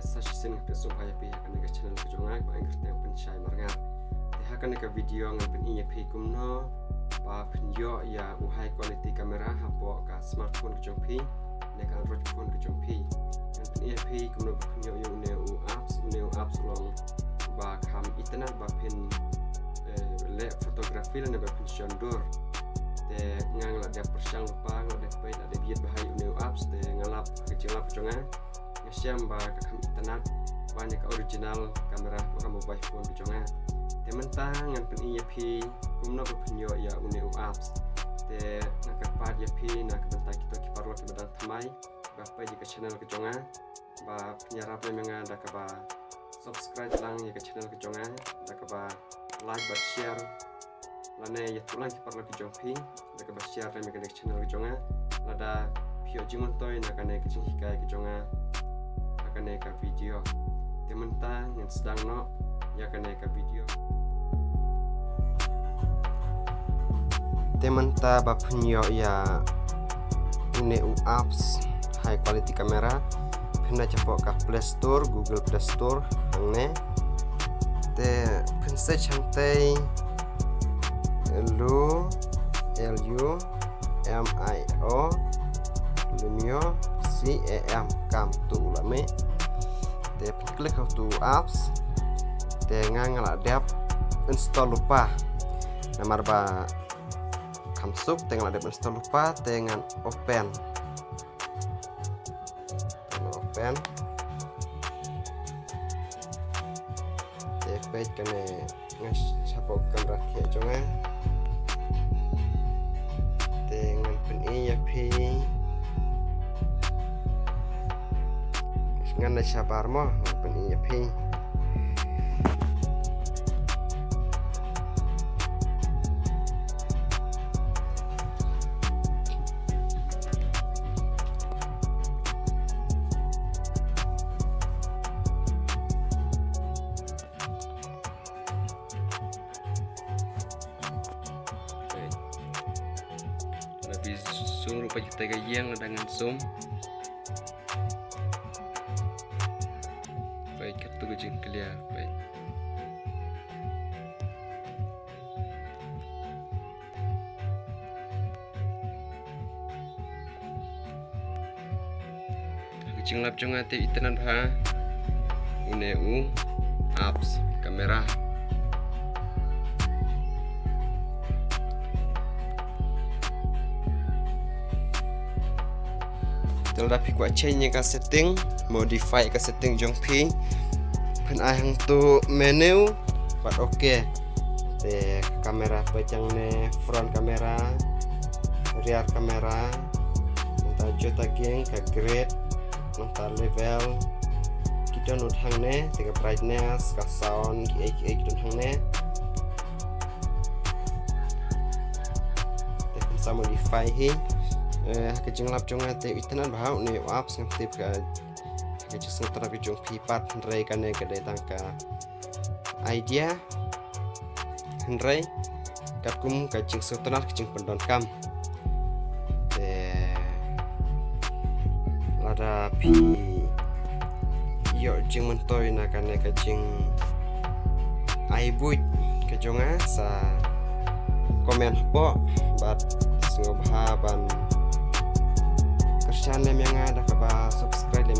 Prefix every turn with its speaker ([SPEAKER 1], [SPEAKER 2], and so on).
[SPEAKER 1] sashin pesum haya pi akan ke channel ke jongai ba ingkar tang penchai marngat te hakan ke video ngan pen iya pi kumno ba penyo ya uhai quality kamera hapo ka smartphone ke jongpi ne ka android phone ke jongpi ngan pen iya pi kumno penyo yu ne apps long ba kam internet ba pen le fotografi le ba pen shondur te ngang la dia persyang lupa ngak de pai ada biat bahai ne apps te ngalap ke jelap jongai siam ba kakam internet banyak original kamera maka mobile phone bijonga te mentang ngan pen iya pi kumno penyo ya uneu apps te nak pat ya pi nak bentak kita kiparlo ke badang thamai ba pai di channel ke jonga ba penyarap menga da ka ba subscribe lang ya ke channel ke jonga da ka ba like ba share lane ya tulang kiparlo ke jongpi da ka ba share me ke channel ke jonga lada pio jimon toy nakane ke hikai ke jonga akan naik video teman-teman yang sedang no ya akan naik video teman-teman bapnyo ya uneu apps high quality kamera pena capok ka Play Store Google Play Store hangne te pense chantai LUMIO CAM cam tu ulame te klik tu apps te ngang la dep install lupa namar ba kamsuk te ngang la dep install lupa te ngan open te page kane ngas sapok kamera ke jonga te ngan pen iya pi ngan na sabar mo pen iya pi lebih zoom rupa kita gayang dengan zoom baik kartu gajeng clear baik gajeng lap jong ate itenan ha uneu apps kamera tapi gua change ka setting modify ka setting jong pi pen ahang tu menu buat oke te kamera pecang ne front kamera rear kamera nta jota geng ka grade nta level kita nut hang ne te ka brightness ka sound ki kita hang ne te bisa modify hi kejeng lap jong ate itenan bahau ne apps ngtip ka kejeng terapi jong pipat hendrai kane kedai tangka idea hendrai kapkum kejeng setenar kejeng pendon kam lada pi yo jeng mentoy na kane kejeng aibuit kejonga sa komen po bat ngobhaban channel yang ada ke subscribe dan